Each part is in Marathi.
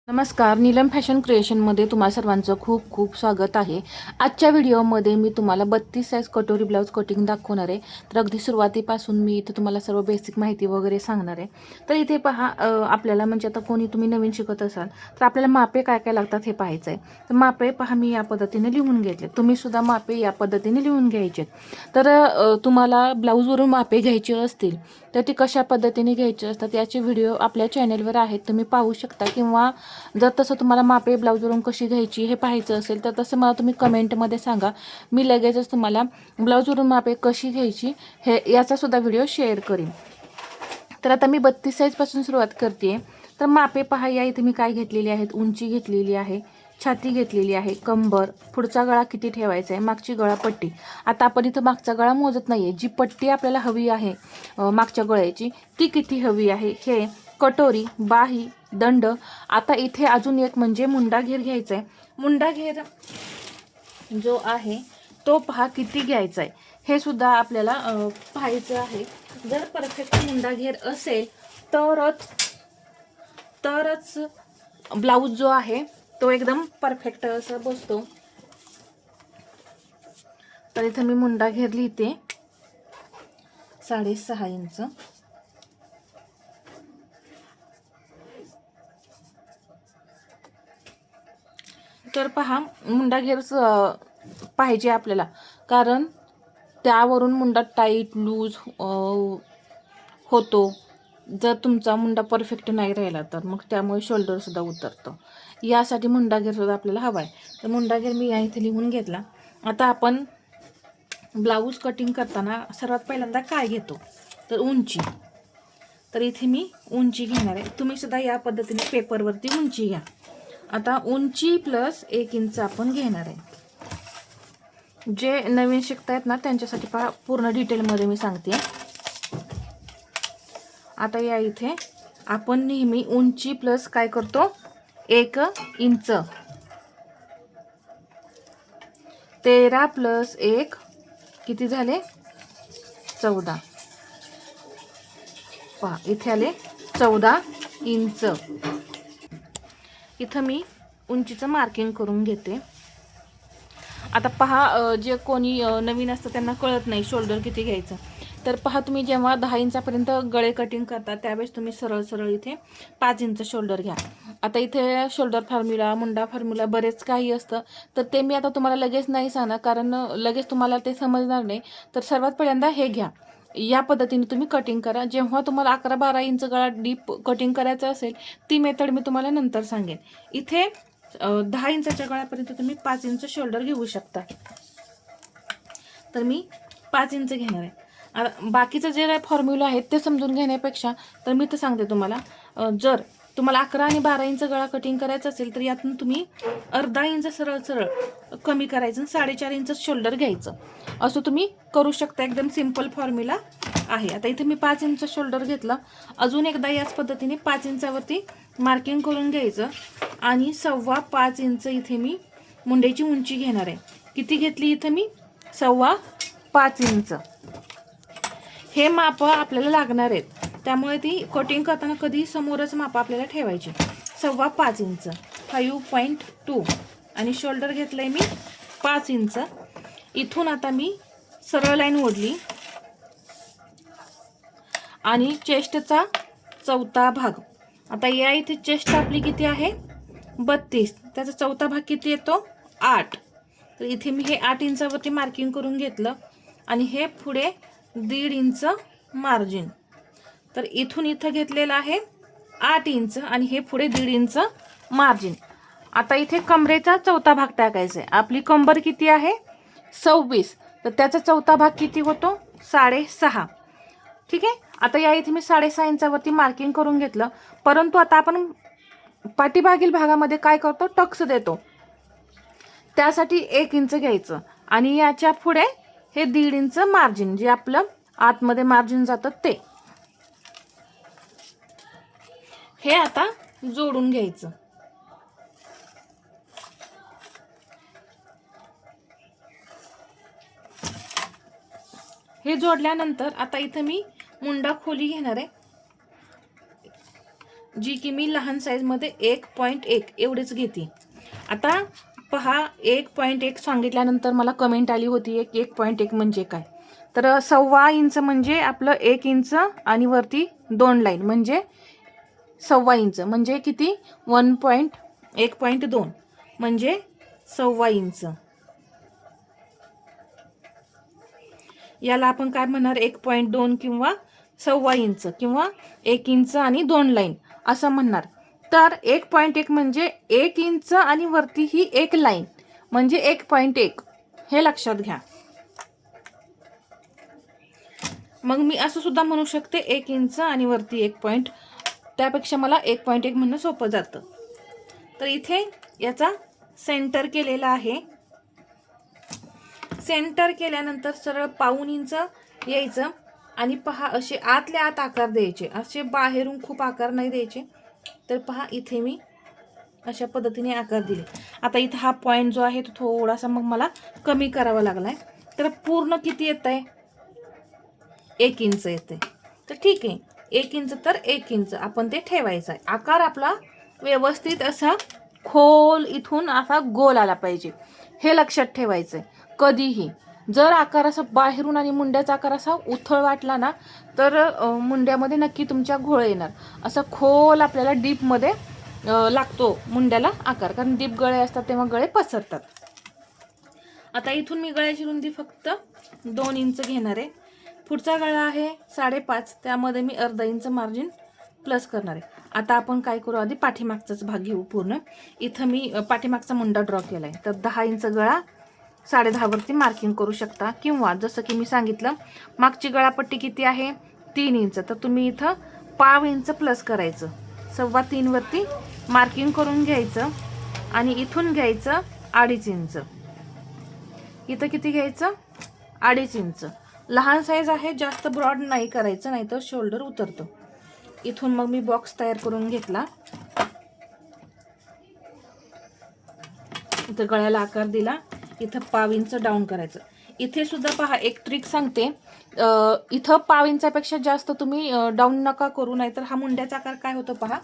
नमस्कार, नीलम फॅशन क्रिएशनमध्ये तुम्हा सर्वांचं खूप खूप स्वागत आहे. आजच्या व्हिडिओमध्ये मी तुम्हाला 32 साईज कटोरी ब्लाऊज कटिंग दाखवणार आहे. तर अगदी सुरुवातीपासून मी इथे तुम्हाला सर्व बेसिक माहिती वगैरे सांगणार आहे. तर इथे पहा, आपल्याला म्हणजे आता कोणी तुम्ही नवीन शिकत असाल तर आपल्याला मापे काय काय लागतात हे पाहायचं आहे. तर मापे पहा, मी या पद्धतीने लिहून घेतले. तुम्ही सुद्धा मापे या पद्धतीने लिहून घ्यायचे. तर तुम्हाला ब्लाऊजवरून मापे घ्यायची असतील तर ती कशा पद्धतीने घ्यायची असतात याचे व्हिडिओ आपल्या चॅनेलवर आहेत, तुम्ही पाहू शकता. किंवा जर तसं तुम्हाला मापे ब्लाऊजवरून कशी घ्यायची हे पाहायचं असेल तर तसं मला तुम्ही कमेंटमध्ये सांगा. मी लगेचच तुम्हाला ब्लाऊजवरून मापे कशी घ्यायची हे याचासुद्धा व्हिडिओ शेअर करीन. तर आता मी 32 साईजपासून सुरुवात करते. तर मापे पहा, या इथे मी काय घेतलेली आहेत. उंची घेतलेली आहे, छाती घेतलेली आहे, कंबर, पुढचा गळा किती ठेवायचा आहे, मागची गळापट्टी. आता आपण इथं मागचा गळा मोजत नाही आहे. जी पट्टी आपल्याला हवी आहे मागच्या गळ्याची ती किती हवी आहे, हे कटोरी, बाही, दंड. आता इथे अजून एक म्हणजे मुंडा घेर घ्यायचा आहे. मुंडा घेर जो आहे तो पहा किती घ्यायचा आहे हे सुद्धा आपल्याला पाहायचं आहे. जर परफेक्ट मुंडा घेर असेल तरच ब्लाऊज जो आहे तो एकदम परफेक्ट असं बसतो. तर इथं मी मुंडा घेर लिहिते 6.5 इंच. तर पहा, मुंडा घेर पाहिजे आपल्याला, कारण त्यावरून मुंडा टाईट लूज होतो. जर तुमचा मुंडा परफेक्ट नाही राहिला तर मग त्यामुळे शोल्डरसुद्धा उतरतं. यासाठी मुंडा घेरसुद्धा आपल्याला हवा आहे. तर मुंडा घेर मी या इथे लिहून घेतला. आता आपण ब्लाऊज कटिंग करताना सर्वात पहिल्यांदा काय घेतो तर उंची. तर इथे मी उंची घेणार आहे. तुम्ही सुद्धा या पद्धतीने पेपरवरती उंची घ्या. आता उंची प्लस 1 इंच आपण घेणार आहे. जे नवीन शिकतायत ना त्यांच्यासाठी पहा, पूर्ण डिटेलमध्ये मी सांगते. आता या इथे आपण नेहमी उंची प्लस काय करतो 1 इंच. 13 प्लस 1 किती झाले 14. पहा इथे आले 14 इंच. इथं मी उंचीचं मार्किंग करून घेते. आता पहा, जे कोणी नवीन असतं त्यांना कळत नाही शोल्डर किती घ्यायचं. तर पहा, तुम्ही जेव्हा 10 इंचापर्यंत गळे कटिंग करता त्यावेळेस तुम्ही सरळ सरळ इथे 5 इंच शोल्डर घ्या. आता इथे शोल्डर फॉर्म्युला, मुंडा फॉर्म्युला बरेच काही असतं. तर ते मी आता तुम्हाला लगेच नाही सांगणार, कारण लगेच तुम्हाला ते समजणार नाही. तर सर्वात पहिल्यांदा हे घ्या. या पद्धतीने तुम्ही कटिंग करा. जेव्हा तुम्हाला 11-12 इंच गळा डीप कटिंग करायचं असेल ती मेथड मी तुम्हाला नंतर सांगेन. इथे 10 इंचाच्या गळ्यापर्यंत तुम्ही 5 इंच शोल्डर घेऊ शकता. तर मी 5 इंच घेणार आहे. बाकीचं जे काही फॉर्म्युला आहेत ते समजून घेण्यापेक्षा तर मी तर सांगते तुम्हाला, जर तुम्हाला 11 आणि 12 इंच गळा कटिंग करायचा असेल तर यातून तुम्ही अर्धा इंच सरळ सरळ कमी करायचं, 4.5 इंच शोल्डर घ्यायचं. असं तुम्ही करू शकता. एकदम सिंपल फॉर्म्युला आहे. आता इथे मी 5 इंच शोल्डर घेतलं. अजून एकदा याच पद्धतीने 5 इंचावरती मार्किंग करून घ्यायचं आणि 5.25 इंच इथे मी मुंड्याची उंची घेणार आहे. किती घेतली इथं मी 5.25 इंच. हे माप आपल्याला लागणार आहेत, त्यामुळे ती कटिंग करताना कधी समोरच माप आपल्याला ठेवायची. 5.25 इंच 5.2 आणि शोल्डर घेतलंय मी 5 इंच. इथून आता मी सरळ लाईन ओढली आणि चेस्टचा चौथा भाग. आता या इथे चेस्ट आपली किती आहे 32, त्याचा चौथा भाग किती येतो 8. तर इथे मी हे 8 इंचावरती मार्किंग करून घेतलं आणि हे पुढे 1.5 इंच मार्जिन. तर इथून इथं घेतलेलं आहे 8 इंच आणि हे पुढे 1.5 इंच मार्जिन. आता इथे कमरेचा चौथा भाग टाकायचा आहे. आपली कंबर किती आहे 26, तर त्याचा चौथा भाग किती होतो 6.5. ठीक आहे. आता या इथे मी 6.5 इंचावरती मार्किंग करून घेतलं. परंतु आता आपण पाठीमागील भागामध्ये काय करतो टक्स देतो, त्यासाठी 1 इंच घ्यायचं आणि याच्या पुढे हे 1.5 इंच मार्जिन, जे आपलं आतमध्ये मार्जिन जातं ते, हे आता जोडून घ्यायचं. हे जोडल्यानंतर आता इथं मी मुंडा खोली घेणार आहे. जी की मी लहान साईजमध्ये 1.1 एवढीच घेते. आता पहा 1.1 सांगितल्यानंतर मला कमेंट आली होती 1.1 म्हणजे काय, तर 1.25 इंच म्हणजे आपलं 1 इंच आणि वरती 2 लाईन म्हणजे 1.25 इंच म्हणजे किती 1.2 म्हणजे 1.25 इंच. याला आपण काय म्हणणार 1.2 किंवा 1.25 इंच किंवा 1 इंच आणि 2 लाईन असं म्हणणार. तर 1.1 म्हणजे 1 इंच आणि वरती ही एक लाईन म्हणजे 1.1 हे लक्षात घ्या. मग मी असं सुद्धा म्हणू शकते 1 इंच आणि वरती 1 पॉईंट, त्यापेक्षा मला 1.1 म्हणणं सोपं जातं. तर इथे याचा सेंटर केलेला आहे. सेंटर केल्यानंतर सरळ 1.25 इंच यायचं आणि पहा असे आतल्या आत आकार द्यायचे, असे बाहेरून खूप आकार नाही द्यायचे. तर पहा इथे मी अशा पद्धतीने आकार दिले. आता इथं हा पॉईंट जो आहे तो थोडासा मग मला कमी करावा लागलाय. तर पूर्ण किती येत आहे 1 इंच येते. तर ठीक आहे 1 इंच तर 1 इंच आपण ते ठेवायचं आहे. आकार आपला व्यवस्थित असा खोल इथून असा गोल आला पाहिजे हे लक्षात ठेवायचं आहे. कधीही जर आकार असा बाहेरून आणि मुंड्याचा आकार असा उथळ वाटला ना तर मुंड्यामध्ये नक्की तुमच्या घोळ येणार. असा खोल आपल्याला डीपमध्ये लागतो मुंड्याला आकार, कारण डीप गळे असतात तेव्हा गळे पसरतात. आता इथून मी गळ्याची रुंदी फक्त 2 इंच घेणार आहे. पुढचा गळा आहे 5.5, त्यामध्ये मी अर्धा इंच मार्जिन प्लस करणार आहे. आता आपण काय करू, आधी पाठीमागचाच भाग घेऊ पूर्ण. इथं मी पाठीमागचा मुंडा ड्रॉ केला आहे. तर 10 इंच गळा 10.5 वरती मार्किंग करू शकता, किंवा जसं की मी सांगितलं मागची गळापट्टी किती आहे 3 इंच, तर तुम्ही इथं 1/2 इंच प्लस करायचं, 3.25 वरती मार्किंग करून घ्यायचं आणि इथून घ्यायचं 2.5 इंच. इथं किती घ्यायचं 2.5 इंच. लहान साईज आहे, जास्त ब्रॉड नाही करायचं, नाही तर शोल्डर उतरतं. इथून मग मी बॉक्स तयार करून घेतला. इथं गळ्याला आकार दिला, इथं 1/2 इंच डाऊन करायचं. इथे सुद्धा पहा एक ट्रिक सांगते, इथं 1/2 इंचापेक्षा जास्त तुम्ही डाऊन नका करू, नाहीतर हा मुंड्याचा आकार काय होतो पहा,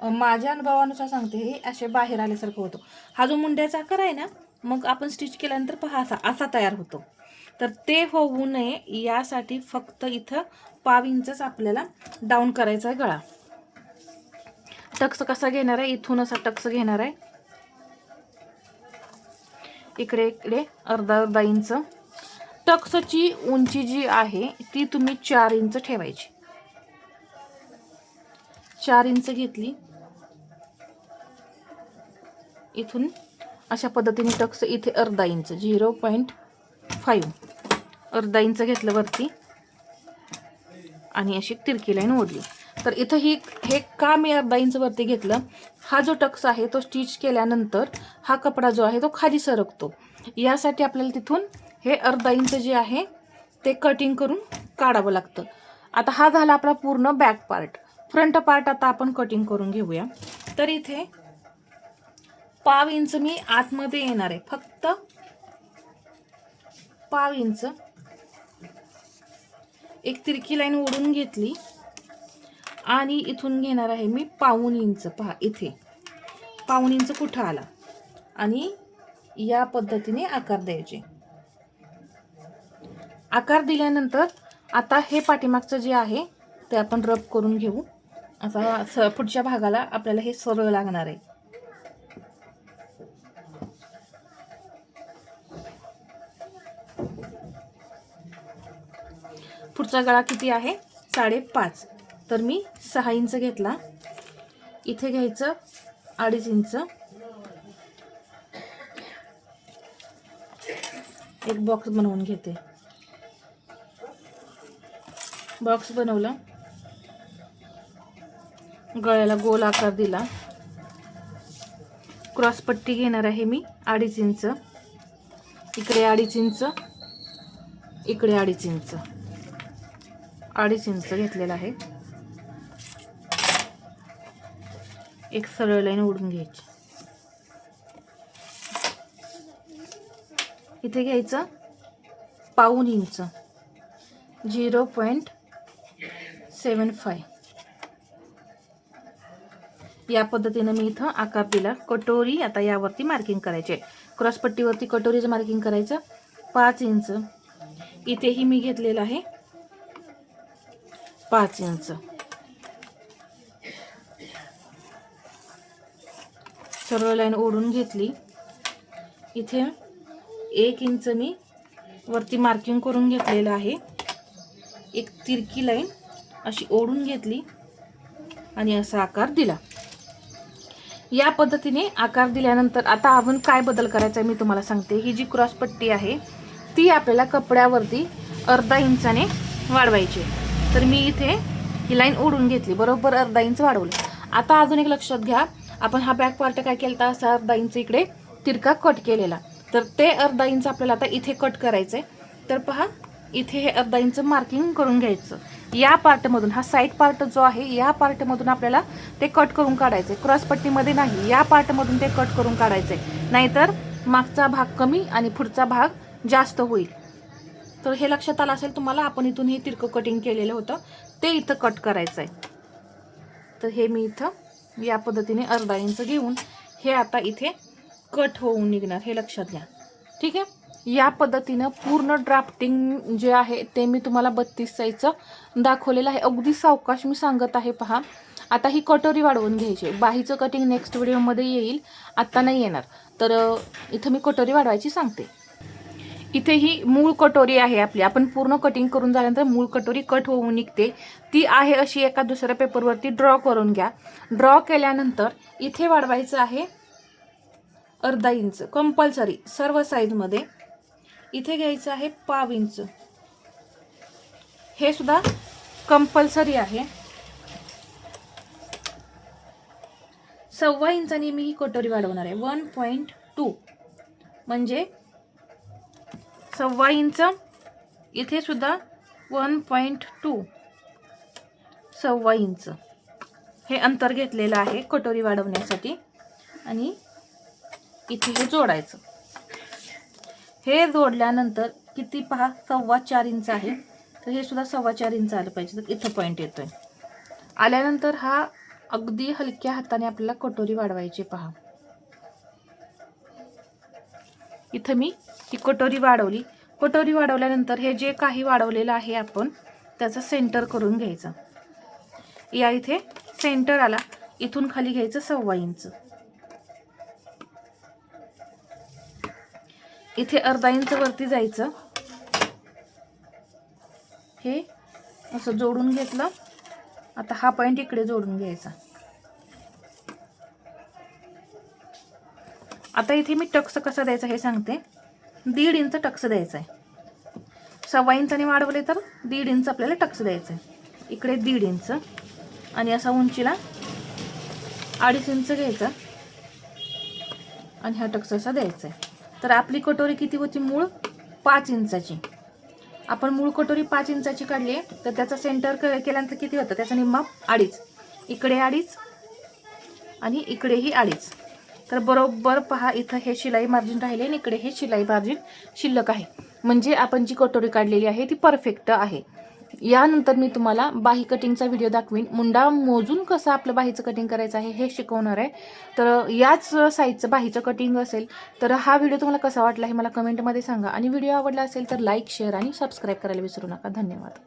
माझ्या अनुभवानुसार सांगते, हे असे बाहेर आल्यासारखं होतं. हा जो मुंड्याचा आकार आहे ना, मग आपण स्टिच केल्यानंतर पहा असा तयार होतो. तर ते होऊ नये यासाठी फक्त इथं 1/2 इंचच आपल्याला डाऊन करायचा आहे गळा. टक्स कसा घेणार आहे, इथून असा टक्स घेणार आहे, इकडे इकडे अर्धा इंच. टक्सची उंची जी आहे ती तुम्ही 4 इंच ठेवायची. 4 इंच घेतली, इथून अशा पद्धतीने टक्स इथे अर्धा इंच 0.5 अर्धा इंच घेतलं वरती आणि अशी तिरकी लाईन ओढली. तर इथं हे का मी अर्धा इंच वरती घेतलं, हा जो टक्स आहे तो स्टिच केल्यानंतर हा कपडा जो आहे तो खाली सरकतो, यासाठी आपल्याला तिथून हे अर्धा इंच जे आहे ते कटिंग करून काढावं लागतं. आता हा झाला आपला पूर्ण बॅक पार्ट. फ्रंट पार्ट आता आपण कटिंग करून घेऊया. तर इथे 1/2 इंच मी आतमध्ये येणार आहे, फक्त 1/2 इंच. एक तिरकी लाईन ओढून घेतली आणि इथून घेणार आहे मी 1/2 इंच. पहा इथे 1/2 इंच कुठं आला आणि या पद्धतीने आकार द्यायचे. आकार दिल्यानंतर आता हे पाठीमागचं जे आहे ते आपण रब करून घेऊ. आता पुढच्या भागाला आपल्याला हे सरळ लागणार आहे. पुढचा गळा किती आहे 5.5, तर मी 6 इंच घेतला. इथे घ्यायचं 2.5 इंच. एक बॉक्स बनवून घेते. बॉक्स बनवला, गळ्याला गोल आकार दिला. क्रॉस पट्टी घेणार आहे मी 2.5 इंच, इकडे 2.5 इंच, इकडे 2.5 इंच, 2.5 इंच घेतलेला आहे. एक सरळ लाईन ओढून घ्यायची. इथे घ्यायचं 1/2 इंच 0.75. या पद्धतीने मी इथं आकार दिला. कटोरी आता यावरती मार्किंग करायचे. क्रॉसपट्टीवरती कटोरीचं मार्किंग करायचं 5 इंच. इथेही मी घेतलेलं आहे 5 इंच. सरळ लाईन ओढून घेतली. इथे 1 इंच मी वरती मार्किंग करून घेतलेलं आहे. एक तिरकी लाईन अशी ओढून घेतली आणि असा आकार दिला. या पद्धतीने आकार दिल्यानंतर आता आपण काय बदल करायचा आहे मी तुम्हाला सांगते. ही जी क्रॉसपट्टी आहे ती आपल्याला कपड्यावरती अर्धा इंचाने वाढवायची. तर मी इथे ही लाईन ओढून घेतली, बरोबर अर्धा इंच वाढवलं. आता अजून एक लक्षात घ्या, आपण हा बॅक पार्ट काय केला असा अर्धा इंच इकडे तिरका कट केलेला, तर ते अर्धा इंच आपल्याला आता इथे कट करायचं आहे. तर पहा इथे हे अर्धा इंच मार्किंग करून घ्यायचं. या पार्टमधून, हा साईड पार्ट जो आहे या पार्टमधून आपल्याला ते कट करून काढायचे. क्रॉसपट्टीमध्ये नाही, या पार्टमधून ते कट करून काढायचे, नाहीतर मागचा भाग कमी आणि पुढचा भाग जास्त होईल. तर हे लक्षात आलं असेल तुम्हाला. आपण इथून हे तिरकं कटिंग केलेलं होतं ते इथं कट करायचं आहे. तर हे मी इथं या पद्धतीने अर्धा इंच घेऊन हे आता इथे कट होऊन निघणार, हे लक्षात घ्या. ठीक आहे. या पद्धतीनं पूर्ण ड्राफ्टिंग जे आहे ते मी तुम्हाला 32 साईजचं दाखवलेलं आहे. अगदी सावकाश मी सांगत आहे. पहा आता ही कटोरी वाढवून घ्यायची. बाहीचं कटिंग नेक्स्ट व्हिडिओमध्ये येईल, आत्ता नाही येणार. तर इथं मी कटोरी वाढवायची सांगते. इथे ही मूळ कटोरी आहे आपली. आपण पूर्ण कटिंग करून झाल्यानंतर मूळ कटोरी कट होऊन निघते. ती आहे अशी एका दुसऱ्या पेपरवरती ड्रॉ करून घ्या. ड्रॉ केल्यानंतर इथे वाढवायचं आहे अर्धा इंच कंपल्सरी सर्व साईजमध्ये. इथे घ्यायचं आहे पाव इंच, हे सुद्धा कंपल्सरी आहे. 1.25 इंचांनी मी ही कटोरी वाढवणार आहे. 1.2 म्हणजे 1.25 इंच. इथे सुद्धा 1.2 1.25 इंच हे अंतर घेतलेलं आहे कटोरी वाढवण्यासाठी. आणि इथे हे जोडायचं. हे जोडल्यानंतर किती पहा 4.25 इंच आहे, तर हे सुद्धा 4.25 इंच आलं पाहिजे. तर इथं पॉईंट येतोय. आल्यानंतर हा अगदी हलक्या हाताने आपल्याला कटोरी वाढवायची. पहा इथं मी ही कटोरी वाढवली. कटोरी वाढवल्यानंतर हे जे काही वाढवलेलं आहे आपण त्याचं सेंटर करून घ्यायचं. या इथे सेंटर आला, इथून खाली घ्यायचं 1.25 इंच. इथे अर्धा इंच वरती जायचं. हे असं जोडून घेतलं. आता हा पॉईंट इकडे जोडून घ्यायचा. आता इथे मी टक्स कसा द्यायचा हे सांगते. 1.5 इंच टक्स द्यायचा आहे. 1.25 इंचाने वाढवले तर 1.5 इंच आपल्याला टक्स द्यायचा आहे. इकडे 1.5 इंच आणि असा उंचीला 2.5 इंच घ्यायचा आणि हा टक्स असा द्यायचा आहे. तर आपली कटोरी किती होती मूळ 5 इंचाची. आपण मूळ कटोरी 5 इंचाची काढली आहे, तर त्याचा सेंटर केल्यानंतर किती होतं, त्याचा निम्मा 2.5. इकडे 2.5 आणि इकडेही 2.5. तर बरोबर पहा इथं हे शिलाई मार्जिन राहिले आणि इकडे हे शिलाई मार्जिन शिल्लक आहे. म्हणजे आपण जी कटोरी काढलेली आहे ती परफेक्ट आहे. यानंतर मी तुम्हाला बाही कटिंगचा व्हिडिओ दाखवीन. मुंडा मोजून कसं आपलं बाहीचं कटिंग करायचं आहे हे शिकवणार आहे. तर याच साईजचं बाहीचं कटिंग असेल. तर हा व्हिडिओ तुम्हाला कसा वाटला हे मला कमेंटमध्ये सांगा. आणि व्हिडिओ आवडला असेल तर लाईक, शेअर आणि सबस्क्राईब करायला विसरू नका. धन्यवाद.